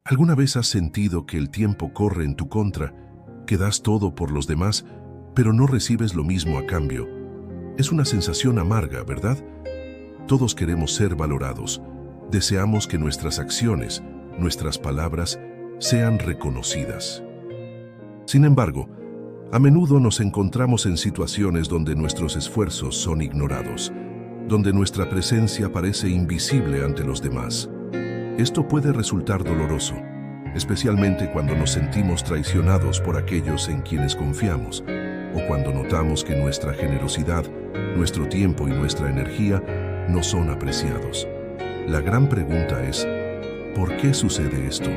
¿Alguna vez has sentido que el tiempo corre en tu contra, que das todo por los demás, pero no recibes lo mismo a cambio? Es una sensación amarga, ¿verdad? Todos queremos ser valorados. Deseamos que nuestras acciones, nuestras palabras, sean reconocidas. Sin embargo, a menudo nos encontramos en situaciones donde nuestros esfuerzos son ignorados, donde nuestra presencia parece invisible ante los demás. Esto puede resultar doloroso, especialmente cuando nos sentimos traicionados por aquellos en quienes confiamos, o cuando notamos que nuestra generosidad, nuestro tiempo y nuestra energía no son apreciados. La gran pregunta es, ¿por qué sucede esto?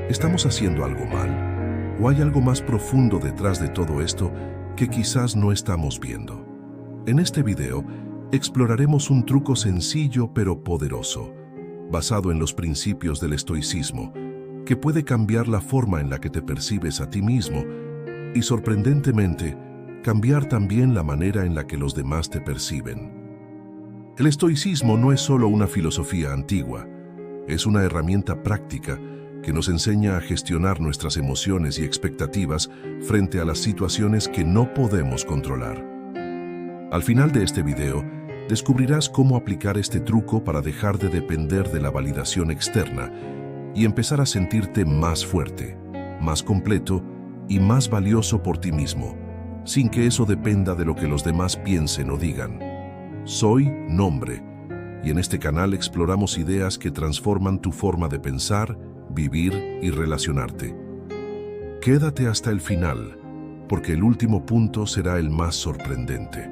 ¿Estamos haciendo algo mal? ¿O hay algo más profundo detrás de todo esto que quizás no estamos viendo? En este video, exploraremos un truco sencillo pero poderoso, basado en los principios del estoicismo, que puede cambiar la forma en la que te percibes a ti mismo y, sorprendentemente, cambiar también la manera en la que los demás te perciben. El estoicismo no es solo una filosofía antigua, es una herramienta práctica que nos enseña a gestionar nuestras emociones y expectativas frente a las situaciones que no podemos controlar. Al final de este video, descubrirás cómo aplicar este truco para dejar de depender de la validación externa y empezar a sentirte más fuerte, más completo y más valioso por ti mismo, sin que eso dependa de lo que los demás piensen o digan. Soy Nombre, y en este canal exploramos ideas que transforman tu forma de pensar, vivir y relacionarte. Quédate hasta el final, porque el último punto será el más sorprendente.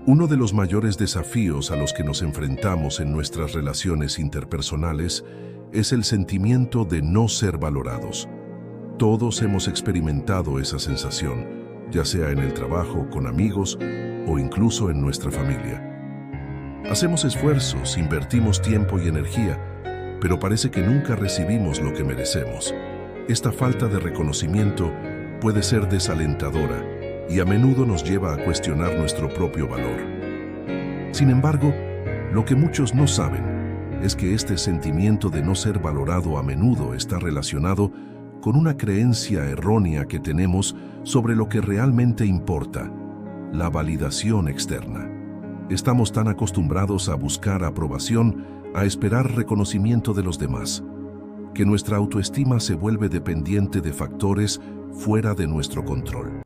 Uno de los mayores desafíos a los que nos enfrentamos en nuestras relaciones interpersonales es el sentimiento de no ser valorados. Todos hemos experimentado esa sensación, ya sea en el trabajo, con amigos o incluso en nuestra familia. Hacemos esfuerzos, invertimos tiempo y energía, pero parece que nunca recibimos lo que merecemos. Esta falta de reconocimiento puede ser desalentadora y a menudo nos lleva a cuestionar nuestro propio valor. Sin embargo, lo que muchos no saben es que este sentimiento de no ser valorado a menudo está relacionado con una creencia errónea que tenemos sobre lo que realmente importa, la validación externa. Estamos tan acostumbrados a buscar aprobación, a esperar reconocimiento de los demás, que nuestra autoestima se vuelve dependiente de factores fuera de nuestro control.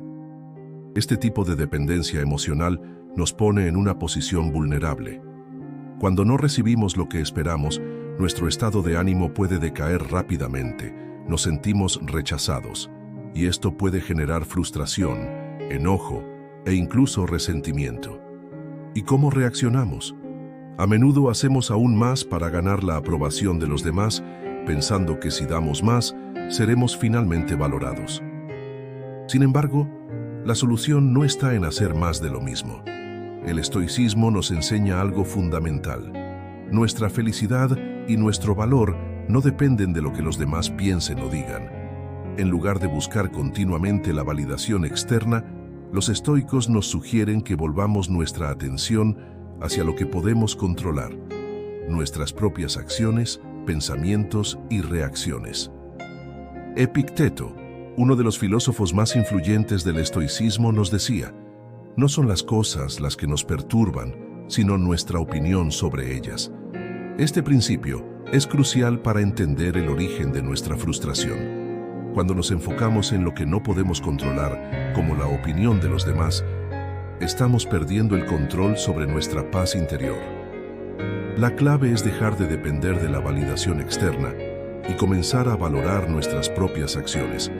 Este tipo de dependencia emocional nos pone en una posición vulnerable. Cuando no recibimos lo que esperamos, nuestro estado de ánimo puede decaer rápidamente, nos sentimos rechazados, y esto puede generar frustración, enojo e incluso resentimiento. ¿Y cómo reaccionamos? A menudo hacemos aún más para ganar la aprobación de los demás, pensando que si damos más, seremos finalmente valorados. Sin embargo, la solución no está en hacer más de lo mismo. El estoicismo nos enseña algo fundamental. Nuestra felicidad y nuestro valor no dependen de lo que los demás piensen o digan. En lugar de buscar continuamente la validación externa, los estoicos nos sugieren que volvamos nuestra atención hacia lo que podemos controlar, nuestras propias acciones, pensamientos y reacciones. Epicteto, uno de los filósofos más influyentes del estoicismo, nos decía: no son las cosas las que nos perturban, sino nuestra opinión sobre ellas. Este principio es crucial para entender el origen de nuestra frustración. Cuando nos enfocamos en lo que no podemos controlar, como la opinión de los demás, estamos perdiendo el control sobre nuestra paz interior. La clave es dejar de depender de la validación externa y comenzar a valorar nuestras propias acciones,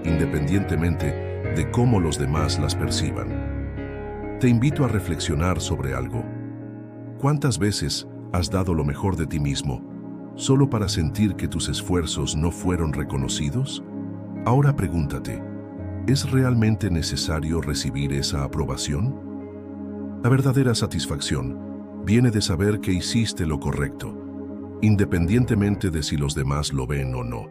independientemente de cómo los demás las perciban. Te invito a reflexionar sobre algo. ¿Cuántas veces has dado lo mejor de ti mismo solo para sentir que tus esfuerzos no fueron reconocidos? Ahora pregúntate, ¿es realmente necesario recibir esa aprobación? La verdadera satisfacción viene de saber que hiciste lo correcto, independientemente de si los demás lo ven o no.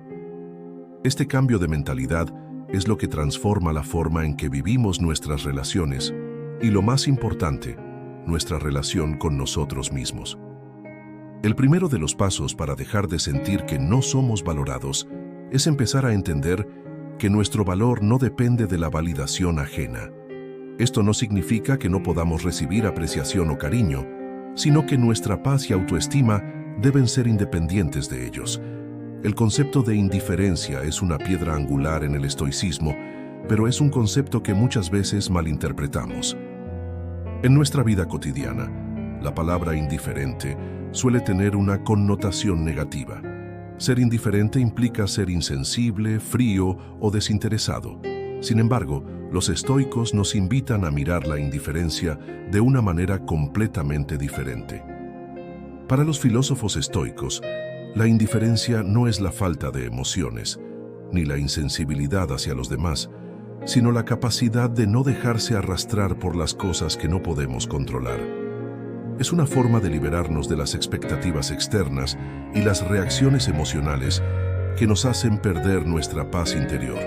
Este cambio de mentalidad es lo que transforma la forma en que vivimos nuestras relaciones y, lo más importante, nuestra relación con nosotros mismos. El primero de los pasos para dejar de sentir que no somos valorados es empezar a entender que nuestro valor no depende de la validación ajena. Esto no significa que no podamos recibir apreciación o cariño, sino que nuestra paz y autoestima deben ser independientes de ellos. El concepto de indiferencia es una piedra angular en el estoicismo, pero es un concepto que muchas veces malinterpretamos. En nuestra vida cotidiana, la palabra indiferente suele tener una connotación negativa. Ser indiferente implica ser insensible, frío o desinteresado. Sin embargo, los estoicos nos invitan a mirar la indiferencia de una manera completamente diferente. Para los filósofos estoicos, la indiferencia no es la falta de emociones, ni la insensibilidad hacia los demás, sino la capacidad de no dejarse arrastrar por las cosas que no podemos controlar. Es una forma de liberarnos de las expectativas externas y las reacciones emocionales que nos hacen perder nuestra paz interior.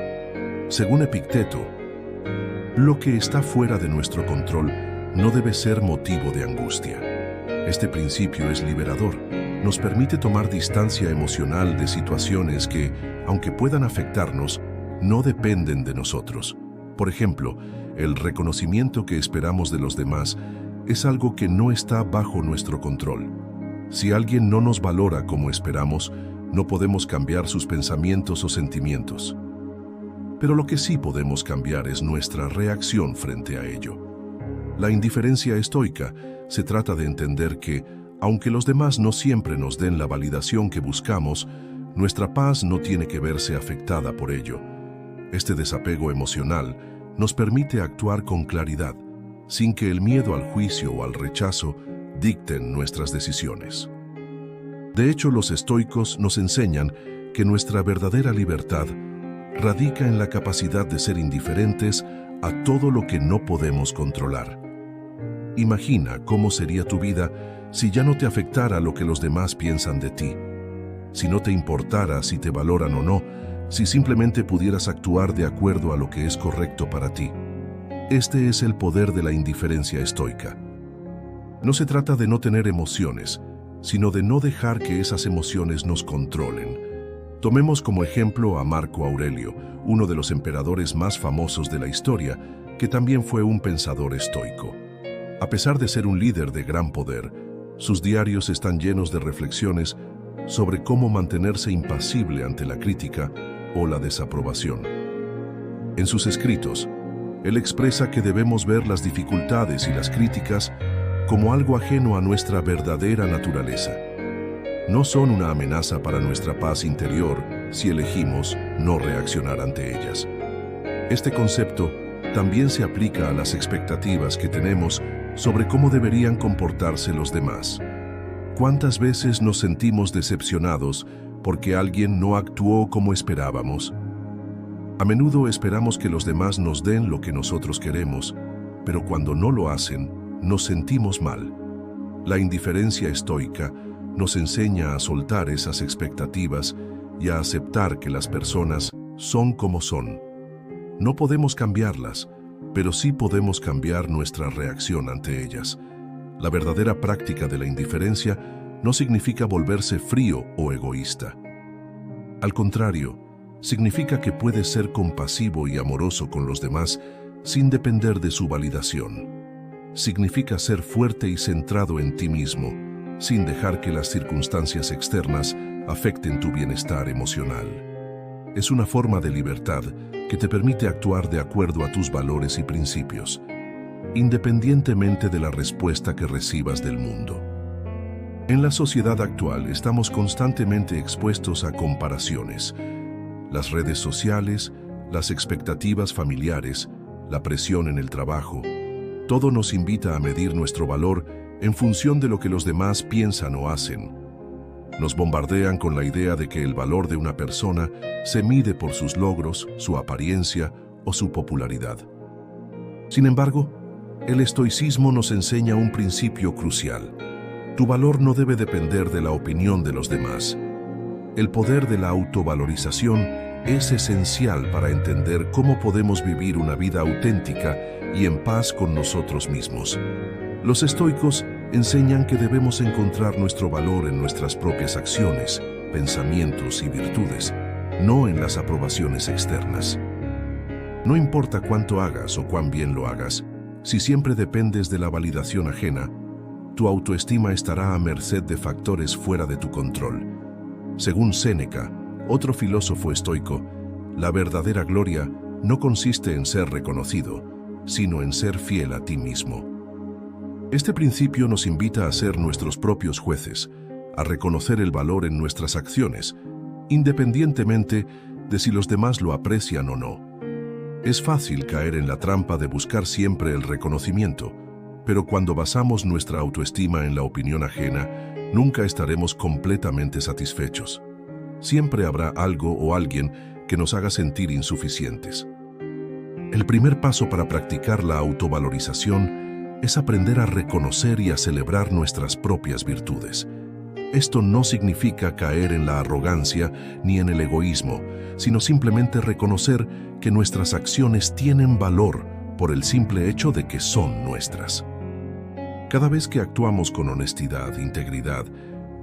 Según Epicteto, lo que está fuera de nuestro control no debe ser motivo de angustia. Este principio es liberador. Nos permite tomar distancia emocional de situaciones que, aunque puedan afectarnos, no dependen de nosotros. Por ejemplo, el reconocimiento que esperamos de los demás es algo que no está bajo nuestro control. Si alguien no nos valora como esperamos, no podemos cambiar sus pensamientos o sentimientos. Pero lo que sí podemos cambiar es nuestra reacción frente a ello. La indiferencia estoica se trata de entender que, aunque los demás no siempre nos den la validación que buscamos, nuestra paz no tiene que verse afectada por ello. Este desapego emocional nos permite actuar con claridad, sin que el miedo al juicio o al rechazo dicten nuestras decisiones. De hecho, los estoicos nos enseñan que nuestra verdadera libertad radica en la capacidad de ser indiferentes a todo lo que no podemos controlar. Imagina cómo sería tu vida si ya no te afectara lo que los demás piensan de ti, si no te importara si te valoran o no, si simplemente pudieras actuar de acuerdo a lo que es correcto para ti. Este es el poder de la indiferencia estoica. No se trata de no tener emociones, sino de no dejar que esas emociones nos controlen. Tomemos como ejemplo a Marco Aurelio, uno de los emperadores más famosos de la historia, que también fue un pensador estoico. A pesar de ser un líder de gran poder, sus diarios están llenos de reflexiones sobre cómo mantenerse impasible ante la crítica o la desaprobación. En sus escritos, él expresa que debemos ver las dificultades y las críticas como algo ajeno a nuestra verdadera naturaleza. No son una amenaza para nuestra paz interior si elegimos no reaccionar ante ellas. Este concepto también se aplica a las expectativas que tenemos sobre cómo deberían comportarse los demás. ¿Cuántas veces nos sentimos decepcionados porque alguien no actuó como esperábamos? A menudo esperamos que los demás nos den lo que nosotros queremos, pero cuando no lo hacen, nos sentimos mal. La indiferencia estoica nos enseña a soltar esas expectativas y a aceptar que las personas son como son. No podemos cambiarlas, pero sí podemos cambiar nuestra reacción ante ellas. La verdadera práctica de la indiferencia no significa volverse frío o egoísta. Al contrario, significa que puedes ser compasivo y amoroso con los demás sin depender de su validación. Significa ser fuerte y centrado en ti mismo, sin dejar que las circunstancias externas afecten tu bienestar emocional. Es una forma de libertad que te permite actuar de acuerdo a tus valores y principios, independientemente de la respuesta que recibas del mundo. En la sociedad actual estamos constantemente expuestos a comparaciones. Las redes sociales, las expectativas familiares, la presión en el trabajo, todo nos invita a medir nuestro valor en función de lo que los demás piensan o hacen. Nos bombardean con la idea de que el valor de una persona se mide por sus logros, su apariencia o su popularidad. Sin embargo, el estoicismo nos enseña un principio crucial. Tu valor no debe depender de la opinión de los demás. El poder de la autovalorización es esencial para entender cómo podemos vivir una vida auténtica y en paz con nosotros mismos. Los estoicos enseñan que debemos encontrar nuestro valor en nuestras propias acciones, pensamientos y virtudes, no en las aprobaciones externas. No importa cuánto hagas o cuán bien lo hagas, si siempre dependes de la validación ajena, tu autoestima estará a merced de factores fuera de tu control. Según Séneca, otro filósofo estoico, la verdadera gloria no consiste en ser reconocido, sino en ser fiel a ti mismo. Este principio nos invita a ser nuestros propios jueces, a reconocer el valor en nuestras acciones, independientemente de si los demás lo aprecian o no. Es fácil caer en la trampa de buscar siempre el reconocimiento, pero cuando basamos nuestra autoestima en la opinión ajena, nunca estaremos completamente satisfechos. Siempre habrá algo o alguien que nos haga sentir insuficientes. El primer paso para practicar la autovalorización es aprender a reconocer y a celebrar nuestras propias virtudes. Esto no significa caer en la arrogancia ni en el egoísmo, sino simplemente reconocer que nuestras acciones tienen valor por el simple hecho de que son nuestras. Cada vez que actuamos con honestidad, integridad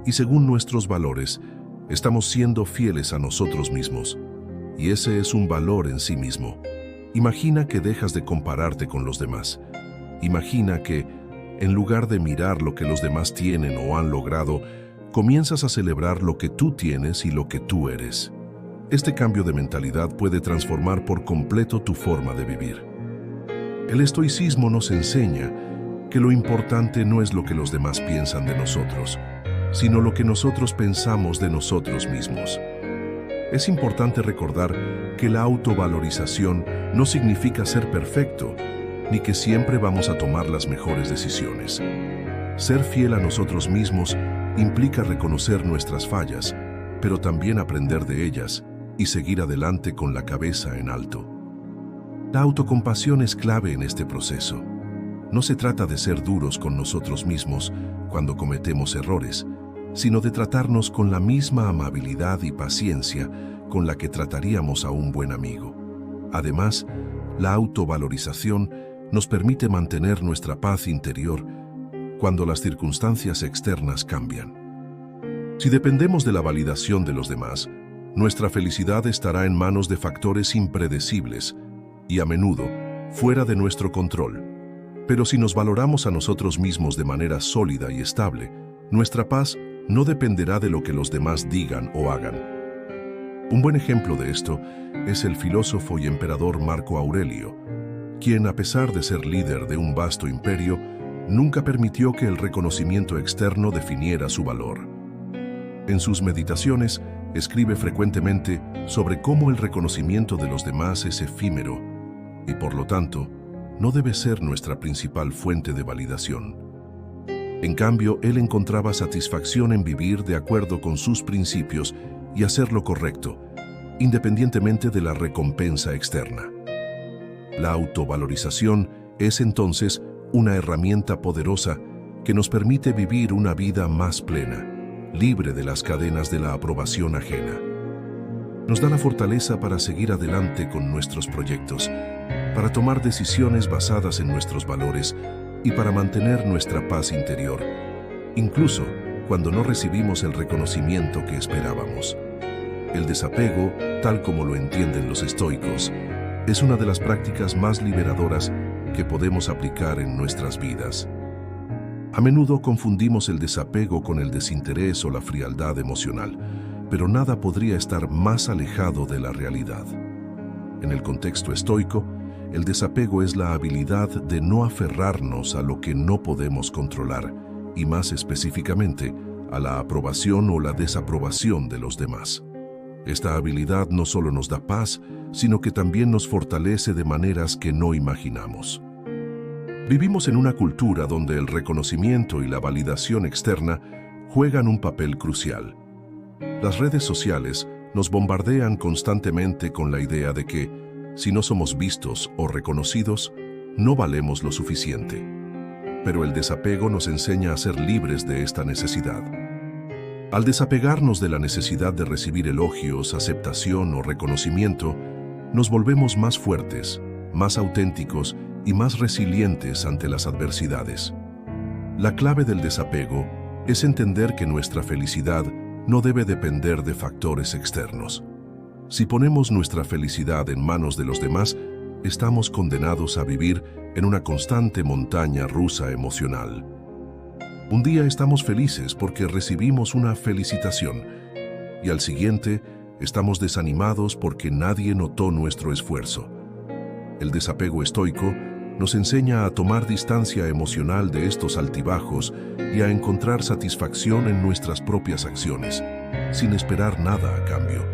y según nuestros valores, estamos siendo fieles a nosotros mismos, y ese es un valor en sí mismo. Imagina que dejas de compararte con los demás. Imagina que, en lugar de mirar lo que los demás tienen o han logrado, comienzas a celebrar lo que tú tienes y lo que tú eres. Este cambio de mentalidad puede transformar por completo tu forma de vivir. El estoicismo nos enseña que lo importante no es lo que los demás piensan de nosotros, sino lo que nosotros pensamos de nosotros mismos. Es importante recordar que la autovalorización no significa ser perfecto, ni que siempre vamos a tomar las mejores decisiones. Ser fiel a nosotros mismos implica reconocer nuestras fallas, pero también aprender de ellas y seguir adelante con la cabeza en alto. La autocompasión es clave en este proceso. No se trata de ser duros con nosotros mismos cuando cometemos errores, sino de tratarnos con la misma amabilidad y paciencia con la que trataríamos a un buen amigo. Además, la autovalorización nos permite mantener nuestra paz interior cuando las circunstancias externas cambian. Si dependemos de la validación de los demás, nuestra felicidad estará en manos de factores impredecibles y a menudo fuera de nuestro control. Pero si nos valoramos a nosotros mismos de manera sólida y estable, nuestra paz no dependerá de lo que los demás digan o hagan. Un buen ejemplo de esto es el filósofo y emperador Marco Aurelio, quien, a pesar de ser líder de un vasto imperio, nunca permitió que el reconocimiento externo definiera su valor. En sus meditaciones, escribe frecuentemente sobre cómo el reconocimiento de los demás es efímero y, por lo tanto, no debe ser nuestra principal fuente de validación. En cambio, él encontraba satisfacción en vivir de acuerdo con sus principios y hacer lo correcto, independientemente de la recompensa externa. La autovalorización es entonces una herramienta poderosa que nos permite vivir una vida más plena, libre de las cadenas de la aprobación ajena. Nos da la fortaleza para seguir adelante con nuestros proyectos, para tomar decisiones basadas en nuestros valores y para mantener nuestra paz interior, incluso cuando no recibimos el reconocimiento que esperábamos. El desapego, tal como lo entienden los estoicos, es una de las prácticas más liberadoras que podemos aplicar en nuestras vidas. A menudo confundimos el desapego con el desinterés o la frialdad emocional, pero nada podría estar más alejado de la realidad. En el contexto estoico, el desapego es la habilidad de no aferrarnos a lo que no podemos controlar, y más específicamente, a la aprobación o la desaprobación de los demás. Esta habilidad no solo nos da paz, sino que también nos fortalece de maneras que no imaginamos. Vivimos en una cultura donde el reconocimiento y la validación externa juegan un papel crucial. Las redes sociales nos bombardean constantemente con la idea de que, si no somos vistos o reconocidos, no valemos lo suficiente. Pero el desapego nos enseña a ser libres de esta necesidad. Al desapegarnos de la necesidad de recibir elogios, aceptación o reconocimiento, nos volvemos más fuertes, más auténticos y más resilientes ante las adversidades. La clave del desapego es entender que nuestra felicidad no debe depender de factores externos. Si ponemos nuestra felicidad en manos de los demás, estamos condenados a vivir en una constante montaña rusa emocional. Un día estamos felices porque recibimos una felicitación y al siguiente estamos desanimados porque nadie notó nuestro esfuerzo. El desapego estoico nos enseña a tomar distancia emocional de estos altibajos y a encontrar satisfacción en nuestras propias acciones, sin esperar nada a cambio.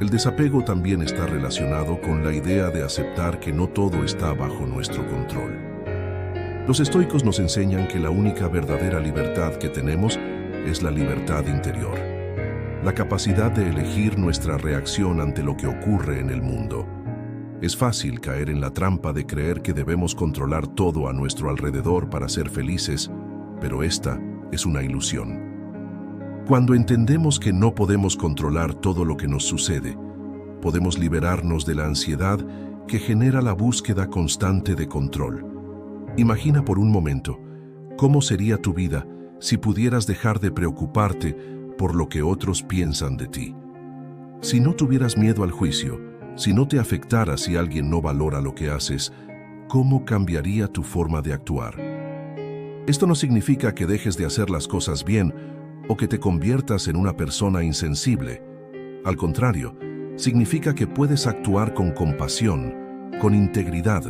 El desapego también está relacionado con la idea de aceptar que no todo está bajo nuestro control. Los estoicos nos enseñan que la única verdadera libertad que tenemos es la libertad interior, la capacidad de elegir nuestra reacción ante lo que ocurre en el mundo. Es fácil caer en la trampa de creer que debemos controlar todo a nuestro alrededor para ser felices, pero esta es una ilusión. Cuando entendemos que no podemos controlar todo lo que nos sucede, podemos liberarnos de la ansiedad que genera la búsqueda constante de control. Imagina por un momento cómo sería tu vida si pudieras dejar de preocuparte por lo que otros piensan de ti. Si no tuvieras miedo al juicio, si no te afectara si alguien no valora lo que haces, ¿cómo cambiaría tu forma de actuar? Esto no significa que dejes de hacer las cosas bien o que te conviertas en una persona insensible. Al contrario, significa que puedes actuar con compasión, con integridad,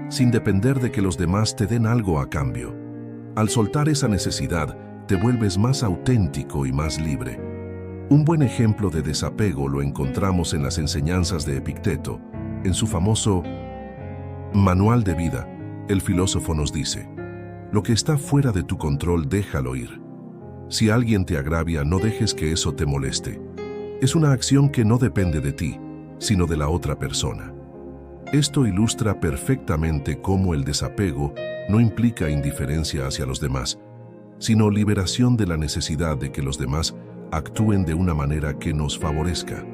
sin depender de que los demás te den algo a cambio. Al soltar esa necesidad, te vuelves más auténtico y más libre. Un buen ejemplo de desapego lo encontramos en las enseñanzas de Epicteto. En su famoso Manual de Vida, el filósofo nos dice: lo que está fuera de tu control, déjalo ir. Si alguien te agravia, no dejes que eso te moleste. Es una acción que no depende de ti, sino de la otra persona. Esto ilustra perfectamente cómo el desapego no implica indiferencia hacia los demás, sino liberación de la necesidad de que los demás actúen de una manera que nos favorezca.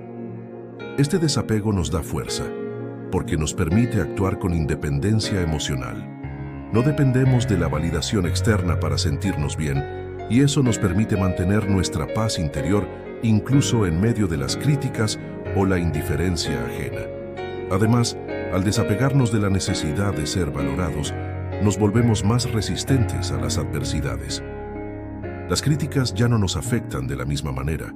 Este desapego nos da fuerza, porque nos permite actuar con independencia emocional. No dependemos de la validación externa para sentirnos bien, y eso nos permite mantener nuestra paz interior incluso en medio de las críticas o la indiferencia ajena. Además, al desapegarnos de la necesidad de ser valorados, nos volvemos más resistentes a las adversidades. Las críticas ya no nos afectan de la misma manera,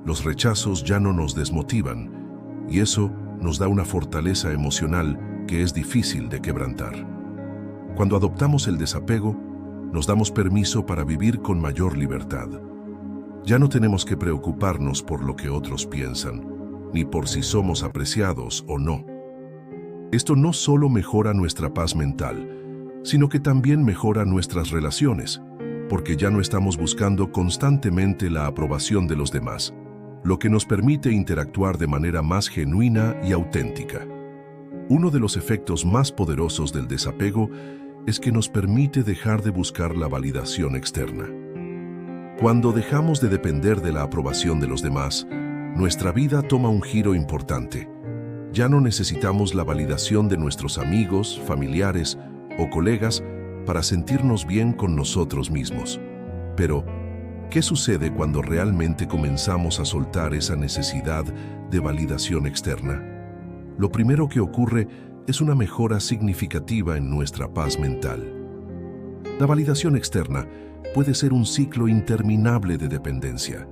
los rechazos ya no nos desmotivan, y eso nos da una fortaleza emocional que es difícil de quebrantar. Cuando adoptamos el desapego, nos damos permiso para vivir con mayor libertad. Ya no tenemos que preocuparnos por lo que otros piensan, ni por si somos apreciados o no. Esto no solo mejora nuestra paz mental, sino que también mejora nuestras relaciones, porque ya no estamos buscando constantemente la aprobación de los demás, lo que nos permite interactuar de manera más genuina y auténtica. Uno de los efectos más poderosos del desapego es que nos permite dejar de buscar la validación externa. Cuando dejamos de depender de la aprobación de los demás, nuestra vida toma un giro importante. Ya no necesitamos la validación de nuestros amigos, familiares o colegas para sentirnos bien con nosotros mismos. Pero, ¿qué sucede cuando realmente comenzamos a soltar esa necesidad de validación externa? Lo primero que ocurre es una mejora significativa en nuestra paz mental. La validación externa puede ser un ciclo interminable de dependencia.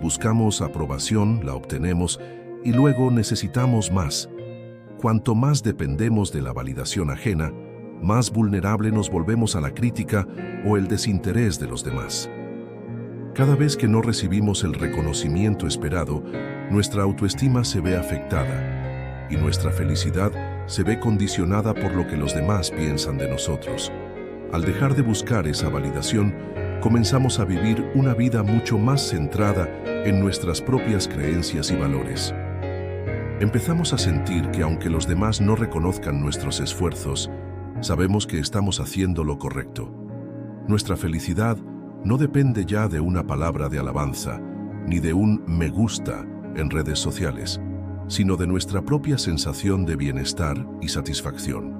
Buscamos aprobación, la obtenemos y luego necesitamos más. Cuanto más dependemos de la validación ajena, más vulnerable nos volvemos a la crítica o el desinterés de los demás. Cada vez que no recibimos el reconocimiento esperado, nuestra autoestima se ve afectada y nuestra felicidad se ve condicionada por lo que los demás piensan de nosotros. Al dejar de buscar esa validación, comenzamos a vivir una vida mucho más centrada en nuestras propias creencias y valores. Empezamos a sentir que aunque los demás no reconozcan nuestros esfuerzos, sabemos que estamos haciendo lo correcto. Nuestra felicidad no depende ya de una palabra de alabanza, ni de un me gusta en redes sociales, sino de nuestra propia sensación de bienestar y satisfacción.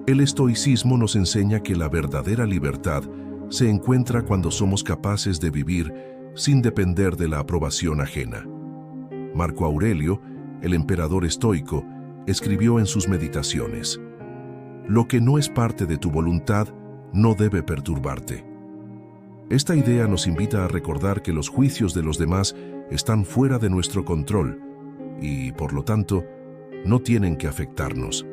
El estoicismo nos enseña que la verdadera libertad se encuentra cuando somos capaces de vivir sin depender de la aprobación ajena. Marco Aurelio, el emperador estoico, escribió en sus meditaciones: «Lo que no es parte de tu voluntad no debe perturbarte». Esta idea nos invita a recordar que los juicios de los demás están fuera de nuestro control y, por lo tanto, no tienen que afectarnos.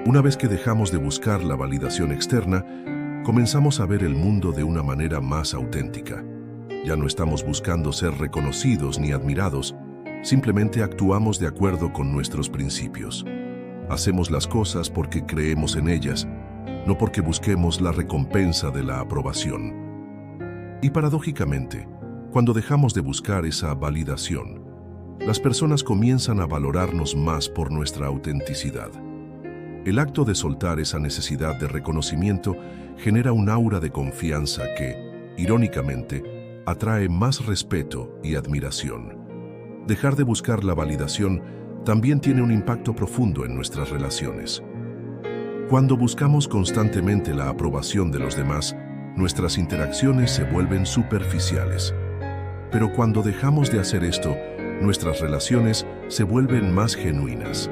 Una vez que dejamos de buscar la validación externa, comenzamos a ver el mundo de una manera más auténtica. Ya no estamos buscando ser reconocidos ni admirados, simplemente actuamos de acuerdo con nuestros principios. Hacemos las cosas porque creemos en ellas, no porque busquemos la recompensa de la aprobación. Y paradójicamente, cuando dejamos de buscar esa validación, las personas comienzan a valorarnos más por nuestra autenticidad. El acto de soltar esa necesidad de reconocimiento genera un aura de confianza que, irónicamente, atrae más respeto y admiración. Dejar de buscar la validación también tiene un impacto profundo en nuestras relaciones. Cuando buscamos constantemente la aprobación de los demás, nuestras interacciones se vuelven superficiales. Pero cuando dejamos de hacer esto, nuestras relaciones se vuelven más genuinas.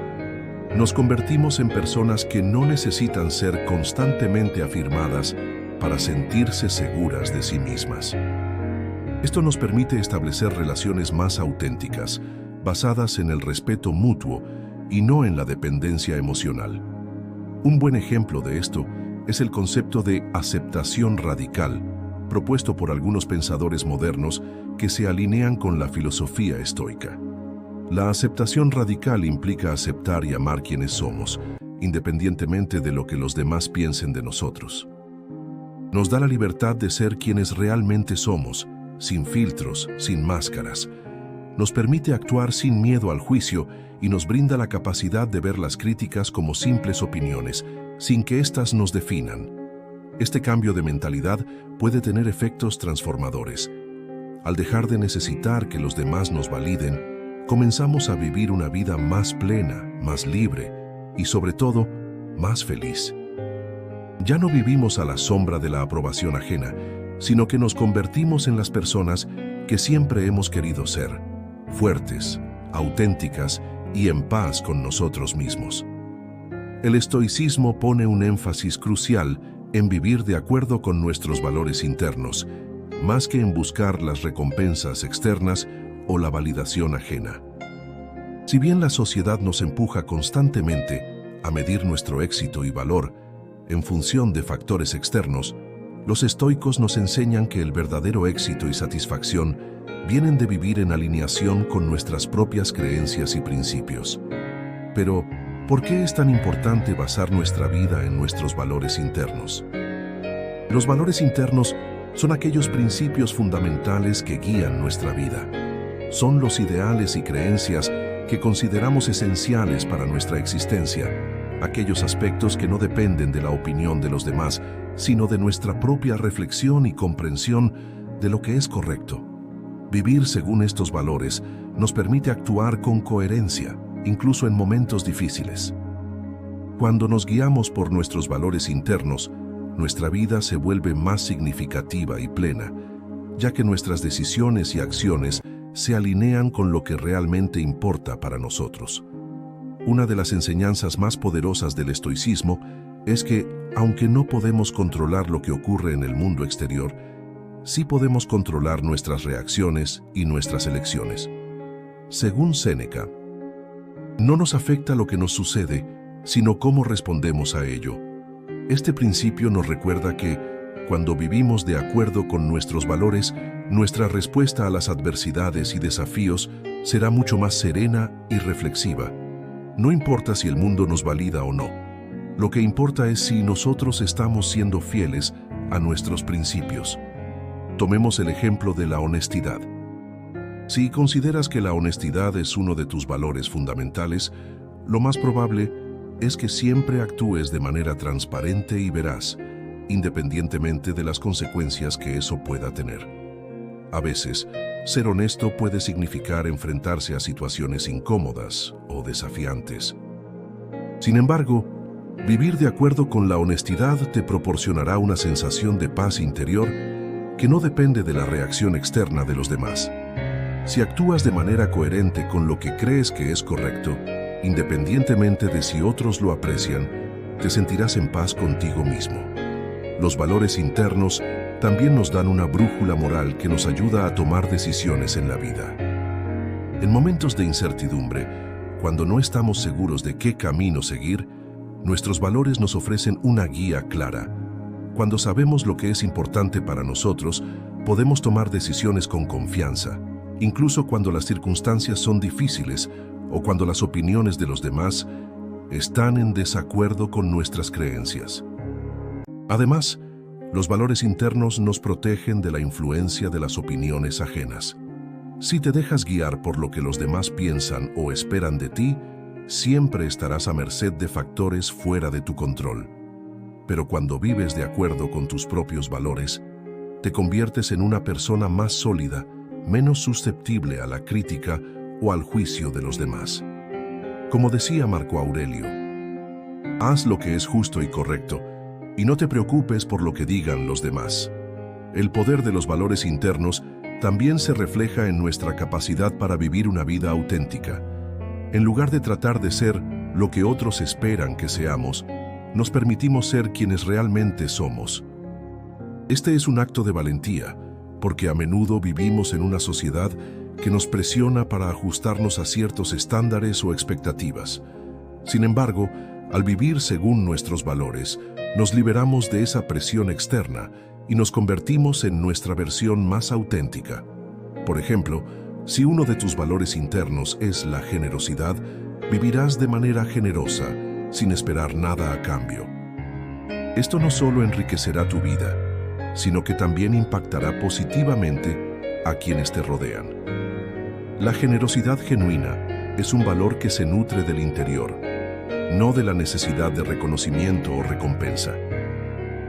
Nos convertimos en personas que no necesitan ser constantemente afirmadas para sentirse seguras de sí mismas. Esto nos permite establecer relaciones más auténticas, basadas en el respeto mutuo y no en la dependencia emocional. Un buen ejemplo de esto es el concepto de aceptación radical, propuesto por algunos pensadores modernos que se alinean con la filosofía estoica. La aceptación radical implica aceptar y amar quienes somos, independientemente de lo que los demás piensen de nosotros. Nos da la libertad de ser quienes realmente somos, sin filtros, sin máscaras. Nos permite actuar sin miedo al juicio y nos brinda la capacidad de ver las críticas como simples opiniones, sin que éstas nos definan. Este cambio de mentalidad puede tener efectos transformadores. Al dejar de necesitar que los demás nos validen, comenzamos a vivir una vida más plena, más libre y, sobre todo, más feliz. Ya no vivimos a la sombra de la aprobación ajena, sino que nos convertimos en las personas que siempre hemos querido ser, fuertes, auténticas y en paz con nosotros mismos. El estoicismo pone un énfasis crucial en vivir de acuerdo con nuestros valores internos, más que en buscar las recompensas externas o la validación ajena. Si bien la sociedad nos empuja constantemente a medir nuestro éxito y valor en función de factores externos, los estoicos nos enseñan que el verdadero éxito y satisfacción vienen de vivir en alineación con nuestras propias creencias y principios. Pero, ¿por qué es tan importante basar nuestra vida en nuestros valores internos? Los valores internos son aquellos principios fundamentales que guían nuestra vida. Son los ideales y creencias que consideramos esenciales para nuestra existencia, aquellos aspectos que no dependen de la opinión de los demás, sino de nuestra propia reflexión y comprensión de lo que es correcto. Vivir según estos valores nos permite actuar con coherencia, incluso en momentos difíciles. Cuando nos guiamos por nuestros valores internos, nuestra vida se vuelve más significativa y plena, ya que nuestras decisiones y acciones se alinean con lo que realmente importa para nosotros. Una de las enseñanzas más poderosas del estoicismo es que, aunque no podemos controlar lo que ocurre en el mundo exterior, sí podemos controlar nuestras reacciones y nuestras elecciones. Según Séneca, no nos afecta lo que nos sucede, sino cómo respondemos a ello. Este principio nos recuerda que, cuando vivimos de acuerdo con nuestros valores, nuestra respuesta a las adversidades y desafíos será mucho más serena y reflexiva. No importa si el mundo nos valida o no. Lo que importa es si nosotros estamos siendo fieles a nuestros principios. Tomemos el ejemplo de la honestidad. Si consideras que la honestidad es uno de tus valores fundamentales, lo más probable es que siempre actúes de manera transparente y veraz, independientemente de las consecuencias que eso pueda tener. A veces, ser honesto puede significar enfrentarse a situaciones incómodas o desafiantes. Sin embargo, Vivir de acuerdo con la honestidad te proporcionará una sensación de paz interior que no depende de la reacción externa de los demás. Si actúas de manera coherente con lo que crees que es correcto, independientemente de si otros lo aprecian, te sentirás en paz contigo mismo. Los valores internos también nos dan una brújula moral que nos ayuda a tomar decisiones en la vida. En momentos de incertidumbre, cuando no estamos seguros de qué camino seguir, nuestros valores nos ofrecen una guía clara. Cuando sabemos lo que es importante para nosotros, podemos tomar decisiones con confianza, incluso cuando las circunstancias son difíciles o cuando las opiniones de los demás están en desacuerdo con nuestras creencias. Además, los valores internos nos protegen de la influencia de las opiniones ajenas. Si te dejas guiar por lo que los demás piensan o esperan de ti, siempre estarás a merced de factores fuera de tu control. Pero cuando vives de acuerdo con tus propios valores, te conviertes en una persona más sólida, menos susceptible a la crítica o al juicio de los demás. Como decía Marco Aurelio, haz lo que es justo y correcto, y no te preocupes por lo que digan los demás. El poder de los valores internos también se refleja en nuestra capacidad para vivir una vida auténtica. En lugar de tratar de ser lo que otros esperan que seamos, nos permitimos ser quienes realmente somos. Este es un acto de valentía, porque a menudo vivimos en una sociedad que nos presiona para ajustarnos a ciertos estándares o expectativas. Sin embargo, al vivir según nuestros valores, nos liberamos de esa presión externa y nos convertimos en nuestra versión más auténtica. Por ejemplo, si uno de tus valores internos es la generosidad, vivirás de manera generosa, sin esperar nada a cambio. Esto no solo enriquecerá tu vida, sino que también impactará positivamente a quienes te rodean. La generosidad genuina es un valor que se nutre del interior, no de la necesidad de reconocimiento o recompensa.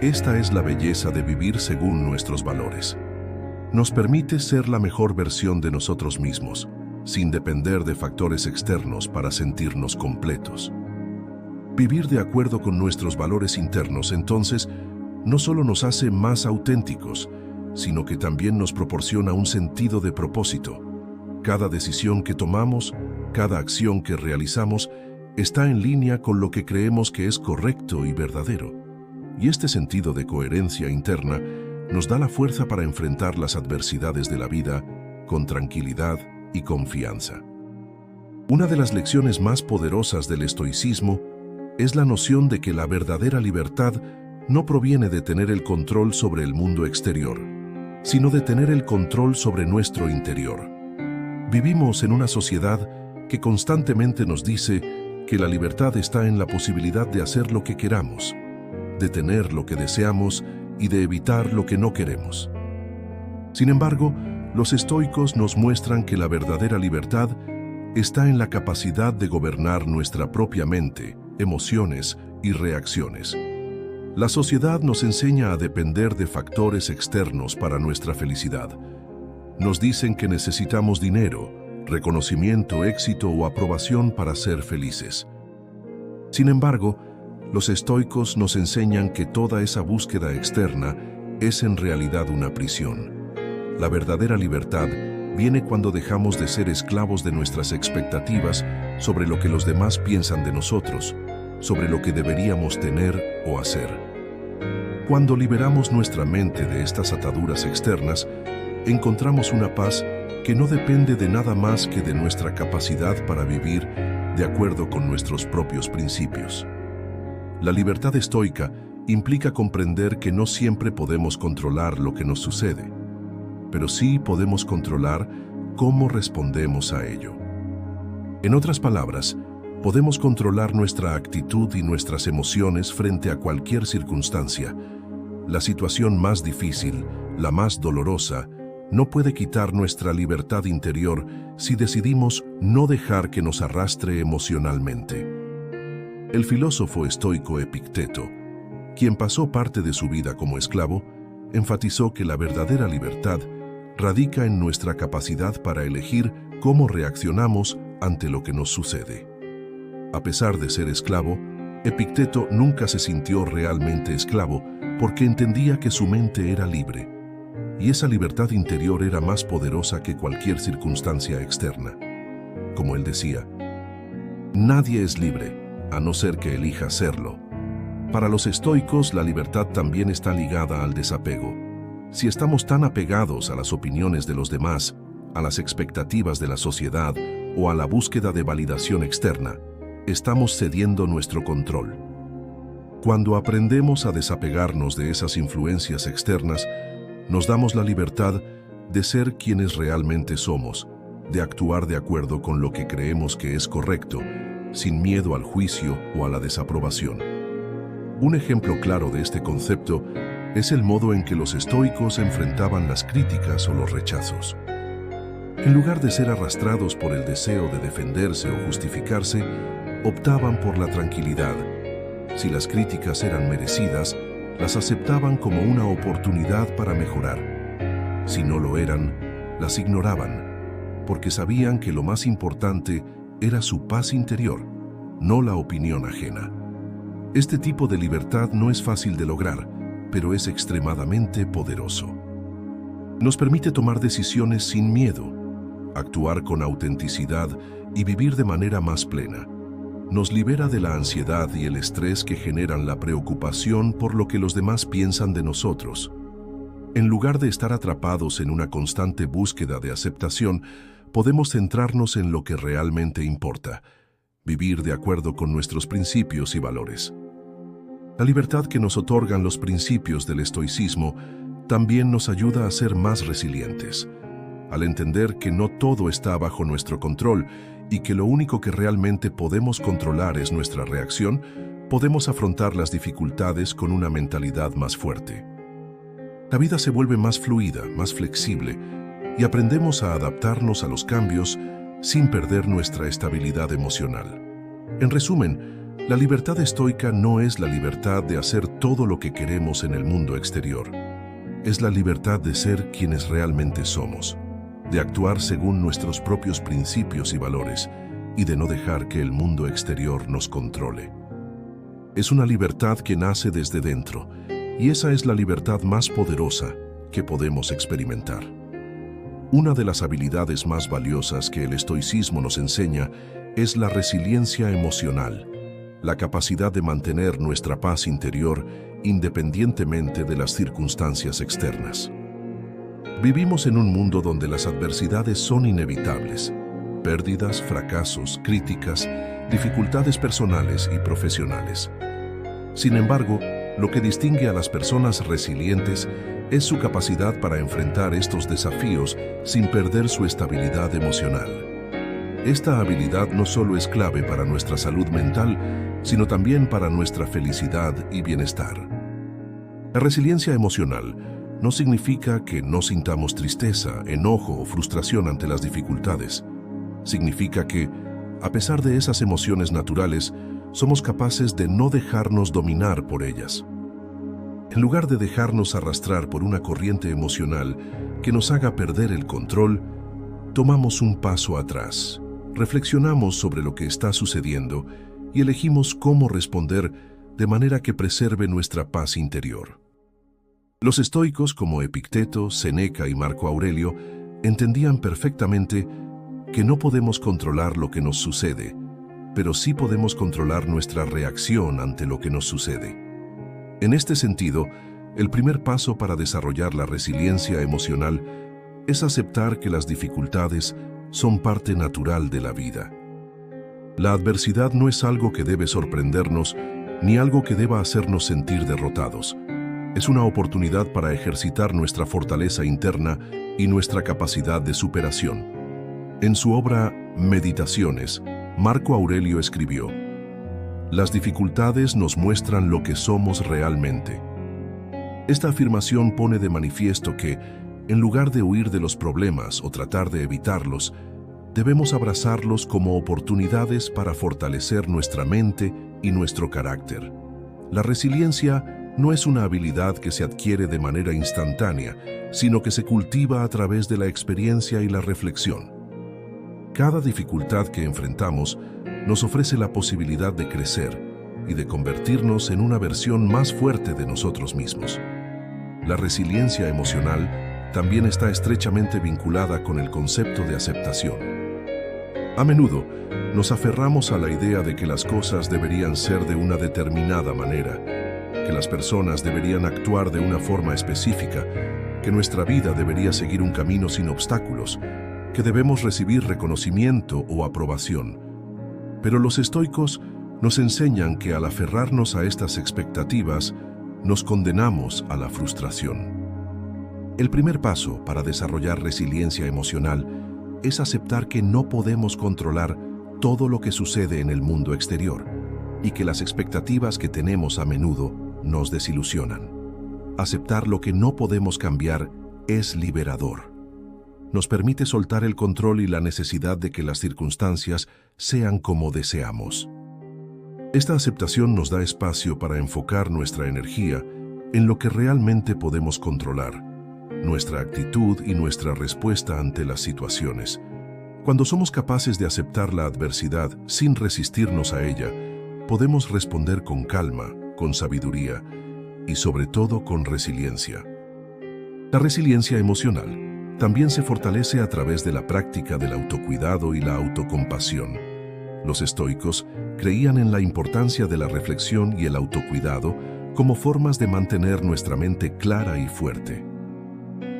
Esta es la belleza de vivir según nuestros valores. Nos permite ser la mejor versión de nosotros mismos, sin depender de factores externos para sentirnos completos. Vivir de acuerdo con nuestros valores internos, entonces, no solo nos hace más auténticos, sino que también nos proporciona un sentido de propósito. Cada decisión que tomamos, cada acción que realizamos, está en línea con lo que creemos que es correcto y verdadero. Y este sentido de coherencia interna nos da la fuerza para enfrentar las adversidades de la vida con tranquilidad y confianza. Una de las lecciones más poderosas del estoicismo es la noción de que la verdadera libertad no proviene de tener el control sobre el mundo exterior, sino de tener el control sobre nuestro interior. Vivimos en una sociedad que constantemente nos dice que la libertad está en la posibilidad de hacer lo que queramos, de tener lo que deseamos y de evitar lo que no queremos. Sin embargo, los estoicos nos muestran que la verdadera libertad está en la capacidad de gobernar nuestra propia mente, emociones y reacciones. La sociedad nos enseña a depender de factores externos para nuestra felicidad. Nos dicen que necesitamos dinero, reconocimiento, éxito o aprobación para ser felices. Sin embargo, los estoicos nos enseñan que toda esa búsqueda externa es en realidad una prisión. La verdadera libertad viene cuando dejamos de ser esclavos de nuestras expectativas sobre lo que los demás piensan de nosotros, sobre lo que deberíamos tener o hacer. Cuando liberamos nuestra mente de estas ataduras externas, encontramos una paz que no depende de nada más que de nuestra capacidad para vivir de acuerdo con nuestros propios principios. La libertad estoica implica comprender que no siempre podemos controlar lo que nos sucede, pero sí podemos controlar cómo respondemos a ello. En otras palabras, podemos controlar nuestra actitud y nuestras emociones frente a cualquier circunstancia. La situación más difícil, la más dolorosa, no puede quitar nuestra libertad interior si decidimos no dejar que nos arrastre emocionalmente. El filósofo estoico Epicteto, quien pasó parte de su vida como esclavo, enfatizó que la verdadera libertad radica en nuestra capacidad para elegir cómo reaccionamos ante lo que nos sucede. A pesar de ser esclavo, Epicteto nunca se sintió realmente esclavo porque entendía que su mente era libre, y esa libertad interior era más poderosa que cualquier circunstancia externa. Como él decía, nadie es libre, a no ser que elija serlo. Para los estoicos, la libertad también está ligada al desapego. Si estamos tan apegados a las opiniones de los demás, a las expectativas de la sociedad o a la búsqueda de validación externa, estamos cediendo nuestro control. Cuando aprendemos a desapegarnos de esas influencias externas, nos damos la libertad de ser quienes realmente somos, de actuar de acuerdo con lo que creemos que es correcto, sin miedo al juicio o a la desaprobación. Un ejemplo claro de este concepto es el modo en que los estoicos enfrentaban las críticas o los rechazos. En lugar de ser arrastrados por el deseo de defenderse o justificarse, optaban por la tranquilidad. Si las críticas eran merecidas, las aceptaban como una oportunidad para mejorar. Si no lo eran, las ignoraban, porque sabían que lo más importante era su paz interior, no la opinión ajena. Este tipo de libertad no es fácil de lograr, pero es extremadamente poderoso. Nos permite tomar decisiones sin miedo, actuar con autenticidad y vivir de manera más plena. Nos libera de la ansiedad y el estrés que generan la preocupación por lo que los demás piensan de nosotros. En lugar de estar atrapados en una constante búsqueda de aceptación, podemos centrarnos en lo que realmente importa, vivir de acuerdo con nuestros principios y valores. La libertad que nos otorgan los principios del estoicismo también nos ayuda a ser más resilientes. Al entender que no todo está bajo nuestro control y que lo único que realmente podemos controlar es nuestra reacción, podemos afrontar las dificultades con una mentalidad más fuerte. La vida se vuelve más fluida, más flexible, y aprendemos a adaptarnos a los cambios sin perder nuestra estabilidad emocional. En resumen, la libertad estoica no es la libertad de hacer todo lo que queremos en el mundo exterior. Es la libertad de ser quienes realmente somos, de actuar según nuestros propios principios y valores y de no dejar que el mundo exterior nos controle. Es una libertad que nace desde dentro, y esa es la libertad más poderosa que podemos experimentar. Una de las habilidades más valiosas que el estoicismo nos enseña es la resiliencia emocional, la capacidad de mantener nuestra paz interior independientemente de las circunstancias externas. Vivimos en un mundo donde las adversidades son inevitables. Pérdidas, fracasos, críticas, dificultades personales y profesionales. Sin embargo, lo que distingue a las personas resilientes es su capacidad para enfrentar estos desafíos sin perder su estabilidad emocional. Esta habilidad no solo es clave para nuestra salud mental, sino también para nuestra felicidad y bienestar. La resiliencia emocional no significa que no sintamos tristeza, enojo o frustración ante las dificultades. Significa que, a pesar de esas emociones naturales, somos capaces de no dejarnos dominar por ellas. En lugar de dejarnos arrastrar por una corriente emocional que nos haga perder el control, tomamos un paso atrás, reflexionamos sobre lo que está sucediendo y elegimos cómo responder de manera que preserve nuestra paz interior. Los estoicos como Epicteto, Séneca y Marco Aurelio entendían perfectamente que no podemos controlar lo que nos sucede, pero sí podemos controlar nuestra reacción ante lo que nos sucede. En este sentido, el primer paso para desarrollar la resiliencia emocional es aceptar que las dificultades son parte natural de la vida. La adversidad no es algo que debe sorprendernos ni algo que deba hacernos sentir derrotados. Es una oportunidad para ejercitar nuestra fortaleza interna y nuestra capacidad de superación. En su obra Meditaciones, Marco Aurelio escribió: "Las dificultades nos muestran lo que somos realmente". Esta afirmación pone de manifiesto que, en lugar de huir de los problemas o tratar de evitarlos, debemos abrazarlos como oportunidades para fortalecer nuestra mente y nuestro carácter. La resiliencia no es una habilidad que se adquiere de manera instantánea, sino que se cultiva a través de la experiencia y la reflexión. Cada dificultad que enfrentamos nos ofrece la posibilidad de crecer, y de convertirnos en una versión más fuerte de nosotros mismos. La resiliencia emocional también está estrechamente vinculada con el concepto de aceptación. A menudo, nos aferramos a la idea de que las cosas deberían ser de una determinada manera, que las personas deberían actuar de una forma específica, que nuestra vida debería seguir un camino sin obstáculos, que debemos recibir reconocimiento o aprobación. Pero los estoicos nos enseñan que al aferrarnos a estas expectativas, nos condenamos a la frustración. El primer paso para desarrollar resiliencia emocional es aceptar que no podemos controlar todo lo que sucede en el mundo exterior y que las expectativas que tenemos a menudo nos desilusionan. Aceptar lo que no podemos cambiar es liberador. Nos permite soltar el control y la necesidad de que las circunstancias sean como deseamos. Esta aceptación nos da espacio para enfocar nuestra energía en lo que realmente podemos controlar, nuestra actitud y nuestra respuesta ante las situaciones. Cuando somos capaces de aceptar la adversidad sin resistirnos a ella, podemos responder con calma, con sabiduría y sobre todo con resiliencia. La resiliencia emocional también se fortalece a través de la práctica del autocuidado y la autocompasión. Los estoicos creían en la importancia de la reflexión y el autocuidado como formas de mantener nuestra mente clara y fuerte.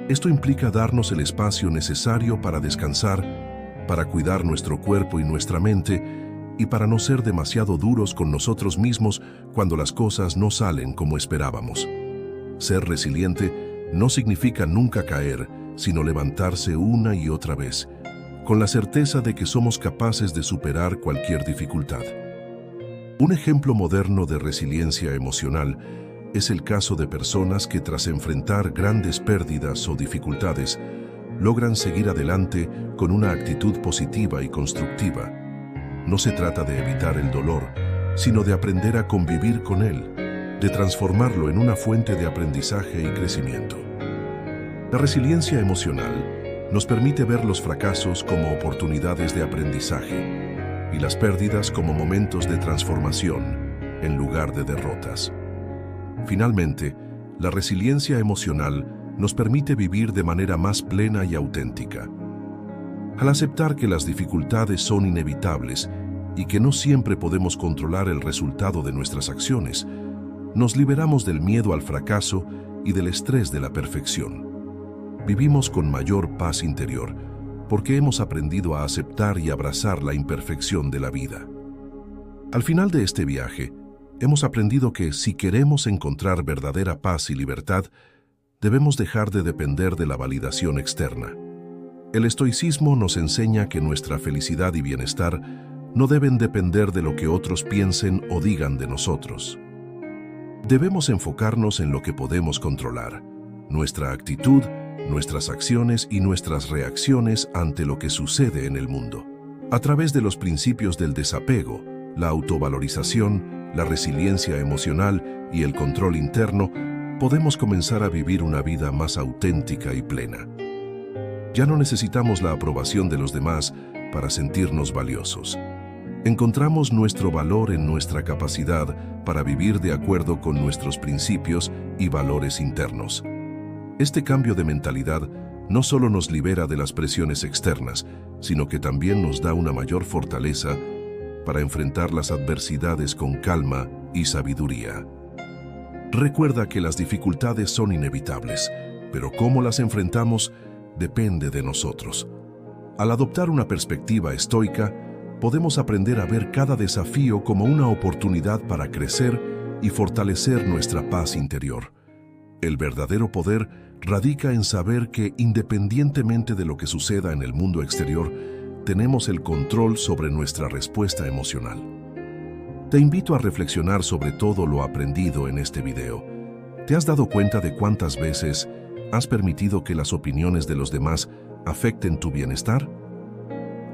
Esto implica darnos el espacio necesario para descansar, para cuidar nuestro cuerpo y nuestra mente, y para no ser demasiado duros con nosotros mismos cuando las cosas no salen como esperábamos. Ser resiliente no significa nunca caer, sino levantarse una y otra vez, con la certeza de que somos capaces de superar cualquier dificultad. Un ejemplo moderno de resiliencia emocional es el caso de personas que tras enfrentar grandes pérdidas o dificultades, logran seguir adelante con una actitud positiva y constructiva. No se trata de evitar el dolor, sino de aprender a convivir con él, de transformarlo en una fuente de aprendizaje y crecimiento. La resiliencia emocional nos permite ver los fracasos como oportunidades de aprendizaje y las pérdidas como momentos de transformación en lugar de derrotas. Finalmente, la resiliencia emocional nos permite vivir de manera más plena y auténtica. Al aceptar que las dificultades son inevitables y que no siempre podemos controlar el resultado de nuestras acciones, nos liberamos del miedo al fracaso y del estrés de la perfección. Vivimos con mayor paz interior porque hemos aprendido a aceptar y abrazar la imperfección de la vida. Al final de este viaje, hemos aprendido que si queremos encontrar verdadera paz y libertad, debemos dejar de depender de la validación externa. El estoicismo nos enseña que nuestra felicidad y bienestar no deben depender de lo que otros piensen o digan de nosotros. Debemos enfocarnos en lo que podemos controlar, nuestra actitud, nuestras acciones y nuestras reacciones ante lo que sucede en el mundo. A través de los principios del desapego, la autovalorización, la resiliencia emocional y el control interno, podemos comenzar a vivir una vida más auténtica y plena. Ya no necesitamos la aprobación de los demás para sentirnos valiosos. Encontramos nuestro valor en nuestra capacidad para vivir de acuerdo con nuestros principios y valores internos. Este cambio de mentalidad no solo nos libera de las presiones externas, sino que también nos da una mayor fortaleza para enfrentar las adversidades con calma y sabiduría. Recuerda que las dificultades son inevitables, pero cómo las enfrentamos depende de nosotros. Al adoptar una perspectiva estoica, podemos aprender a ver cada desafío como una oportunidad para crecer y fortalecer nuestra paz interior. El verdadero poder radica en saber que, independientemente de lo que suceda en el mundo exterior, tenemos el control sobre nuestra respuesta emocional. Te invito a reflexionar sobre todo lo aprendido en este video. ¿Te has dado cuenta de cuántas veces has permitido que las opiniones de los demás afecten tu bienestar?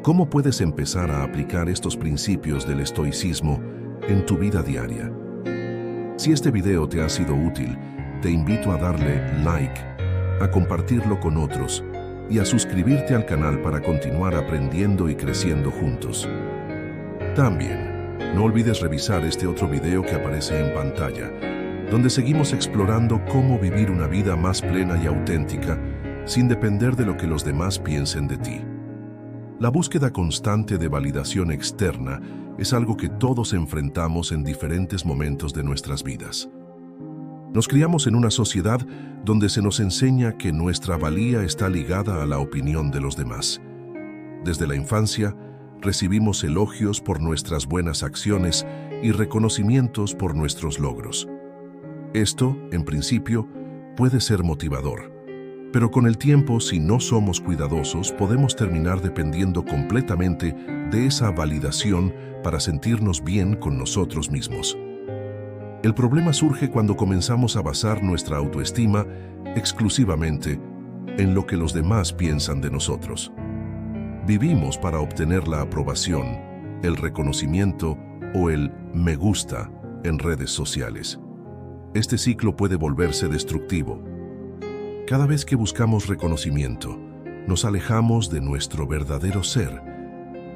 ¿Cómo puedes empezar a aplicar estos principios del estoicismo en tu vida diaria? Si este video te ha sido útil, te invito a darle like, a compartirlo con otros y a suscribirte al canal para continuar aprendiendo y creciendo juntos. También, No olvides revisar este otro video que aparece en pantalla, donde seguimos explorando cómo vivir una vida más plena y auténtica sin depender de lo que los demás piensen de ti. La búsqueda constante de validación externa es algo que todos enfrentamos en diferentes momentos de nuestras vidas. Nos criamos en una sociedad donde se nos enseña que nuestra valía está ligada a la opinión de los demás. Desde la infancia, recibimos elogios por nuestras buenas acciones y reconocimientos por nuestros logros. Esto, en principio, puede ser motivador, pero con el tiempo, si no somos cuidadosos, podemos terminar dependiendo completamente de esa validación para sentirnos bien con nosotros mismos. El problema surge cuando comenzamos a basar nuestra autoestima exclusivamente en lo que los demás piensan de nosotros. Vivimos para obtener la aprobación, el reconocimiento o el me gusta en redes sociales. Este ciclo puede volverse destructivo. Cada vez que buscamos reconocimiento, nos alejamos de nuestro verdadero ser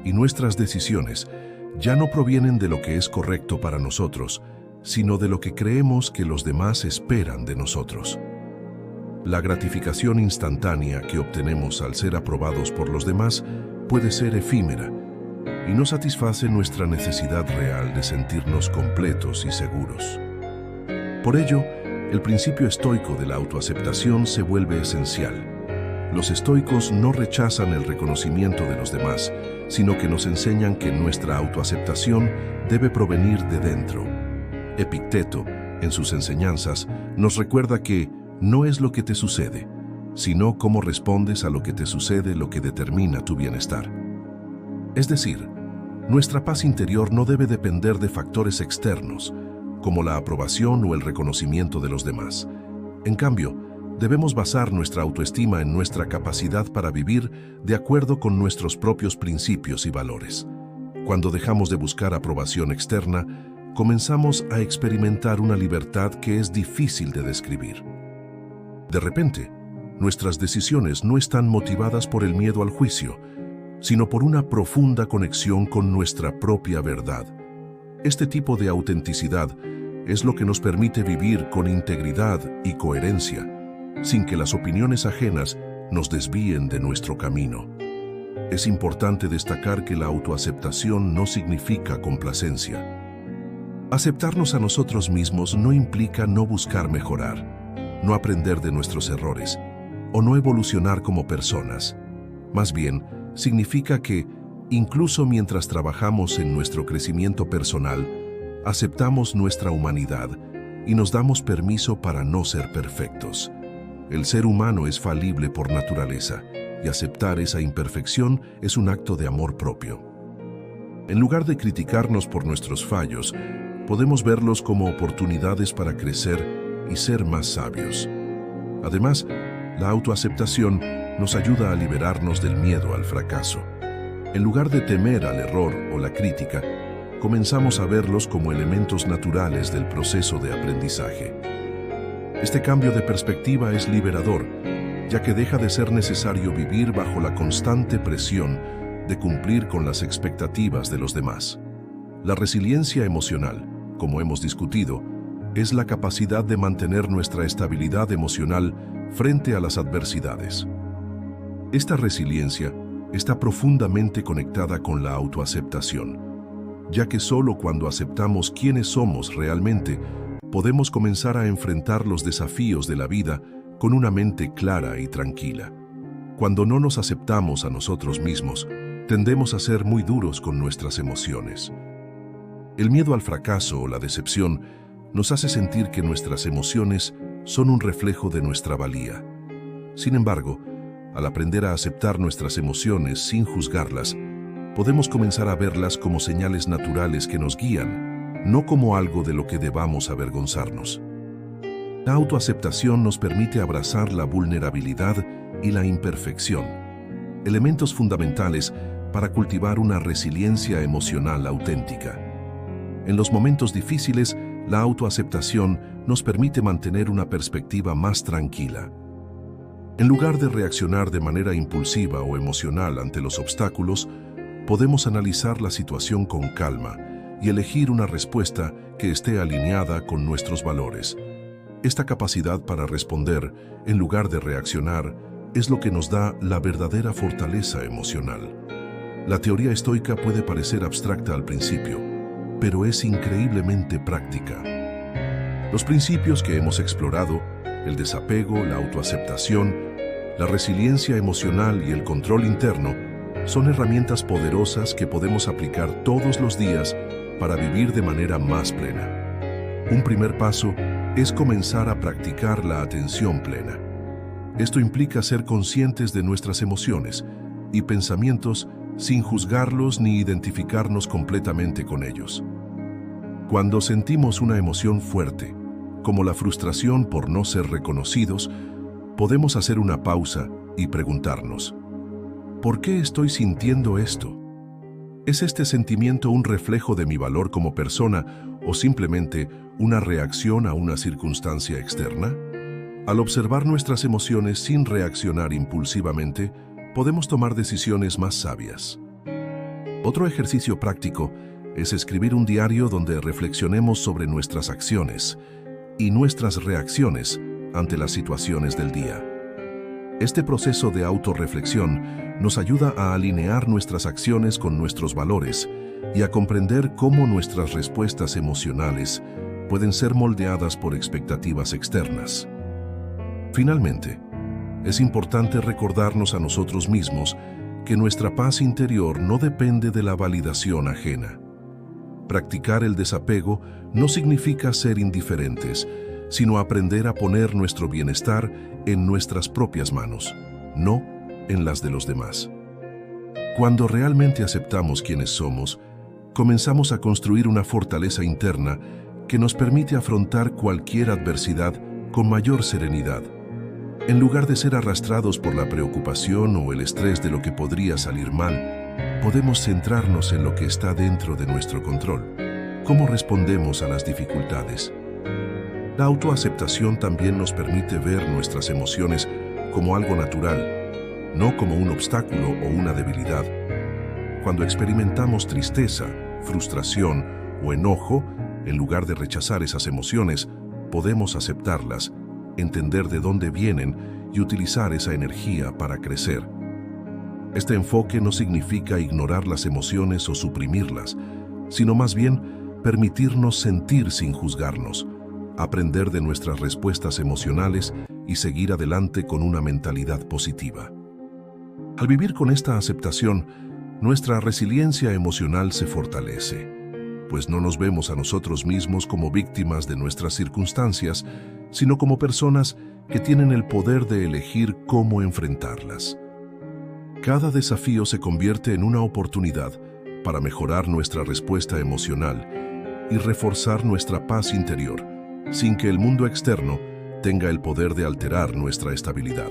y nuestras decisiones ya no provienen de lo que es correcto para nosotros, sino de lo que creemos que los demás esperan de nosotros. La gratificación instantánea que obtenemos al ser aprobados por los demás puede ser efímera y no satisface nuestra necesidad real de sentirnos completos y seguros. Por ello, el principio estoico de la autoaceptación se vuelve esencial. Los estoicos no rechazan el reconocimiento de los demás, sino que nos enseñan que nuestra autoaceptación debe provenir de dentro. Epicteto, en sus enseñanzas, nos recuerda que no es lo que te sucede, sino cómo respondes a lo que te sucede lo que determina tu bienestar. Es decir, nuestra paz interior no debe depender de factores externos, como la aprobación o el reconocimiento de los demás. En cambio, debemos basar nuestra autoestima en nuestra capacidad para vivir de acuerdo con nuestros propios principios y valores. Cuando dejamos de buscar aprobación externa, comenzamos a experimentar una libertad que es difícil de describir. De repente, nuestras decisiones no están motivadas por el miedo al juicio, sino por una profunda conexión con nuestra propia verdad. Este tipo de autenticidad es lo que nos permite vivir con integridad y coherencia, sin que las opiniones ajenas nos desvíen de nuestro camino. Es importante destacar que la autoaceptación no significa complacencia. Aceptarnos a nosotros mismos no implica no buscar mejorar, no aprender de nuestros errores o no evolucionar como personas. Más bien, significa que, incluso mientras trabajamos en nuestro crecimiento personal, aceptamos nuestra humanidad y nos damos permiso para no ser perfectos. El ser humano es falible por naturaleza y aceptar esa imperfección es un acto de amor propio. En lugar de criticarnos por nuestros fallos, podemos verlos como oportunidades para crecer y ser más sabios. Además, la autoaceptación nos ayuda a liberarnos del miedo al fracaso. En lugar de temer al error o la crítica, comenzamos a verlos como elementos naturales del proceso de aprendizaje. Este cambio de perspectiva es liberador, ya que deja de ser necesario vivir bajo la constante presión de cumplir con las expectativas de los demás. La resiliencia emocional, como hemos discutido, es la capacidad de mantener nuestra estabilidad emocional frente a las adversidades. Esta resiliencia está profundamente conectada con la autoaceptación, ya que solo cuando aceptamos quiénes somos realmente, podemos comenzar a enfrentar los desafíos de la vida con una mente clara y tranquila. Cuando no nos aceptamos a nosotros mismos, tendemos a ser muy duros con nuestras emociones. El miedo al fracaso o la decepción nos hace sentir que nuestras emociones son un reflejo de nuestra valía. Sin embargo, al aprender a aceptar nuestras emociones sin juzgarlas, podemos comenzar a verlas como señales naturales que nos guían, no como algo de lo que debamos avergonzarnos. La autoaceptación nos permite abrazar la vulnerabilidad y la imperfección, elementos fundamentales para cultivar una resiliencia emocional auténtica. En los momentos difíciles, la autoaceptación nos permite mantener una perspectiva más tranquila. En lugar de reaccionar de manera impulsiva o emocional ante los obstáculos, podemos analizar la situación con calma y elegir una respuesta que esté alineada con nuestros valores. Esta capacidad para responder, en lugar de reaccionar, es lo que nos da la verdadera fortaleza emocional. La teoría estoica puede parecer abstracta al principio, pero es increíblemente práctica. Los principios que hemos explorado, el desapego, la autoaceptación, la resiliencia emocional y el control interno, son herramientas poderosas que podemos aplicar todos los días para vivir de manera más plena. Un primer paso es comenzar a practicar la atención plena. Esto implica ser conscientes de nuestras emociones y pensamientos sin juzgarlos ni identificarnos completamente con ellos. Cuando sentimos una emoción fuerte, como la frustración por no ser reconocidos, podemos hacer una pausa y preguntarnos: ¿por qué estoy sintiendo esto? ¿Es este sentimiento un reflejo de mi valor como persona o simplemente una reacción a una circunstancia externa? Al observar nuestras emociones sin reaccionar impulsivamente, podemos tomar decisiones más sabias. Otro ejercicio práctico es escribir un diario donde reflexionemos sobre nuestras acciones y nuestras reacciones ante las situaciones del día. Este proceso de autorreflexión nos ayuda a alinear nuestras acciones con nuestros valores y a comprender cómo nuestras respuestas emocionales pueden ser moldeadas por expectativas externas. Finalmente, es importante recordarnos a nosotros mismos que nuestra paz interior no depende de la validación ajena. Practicar el desapego no significa ser indiferentes, sino aprender a poner nuestro bienestar en nuestras propias manos, no en las de los demás. Cuando realmente aceptamos quiénes somos, comenzamos a construir una fortaleza interna que nos permite afrontar cualquier adversidad con mayor serenidad. En lugar de ser arrastrados por la preocupación o el estrés de lo que podría salir mal, podemos centrarnos en lo que está dentro de nuestro control. ¿Cómo respondemos a las dificultades? La autoaceptación también nos permite ver nuestras emociones como algo natural, no como un obstáculo o una debilidad. Cuando experimentamos tristeza, frustración o enojo, en lugar de rechazar esas emociones, podemos aceptarlas, entender de dónde vienen y utilizar esa energía para crecer. Este enfoque no significa ignorar las emociones o suprimirlas, sino más bien permitirnos sentir sin juzgarnos, aprender de nuestras respuestas emocionales y seguir adelante con una mentalidad positiva. Al vivir con esta aceptación, nuestra resiliencia emocional se fortalece, pues no nos vemos a nosotros mismos como víctimas de nuestras circunstancias, sino como personas que tienen el poder de elegir cómo enfrentarlas. Cada desafío se convierte en una oportunidad para mejorar nuestra respuesta emocional y reforzar nuestra paz interior, sin que el mundo externo tenga el poder de alterar nuestra estabilidad.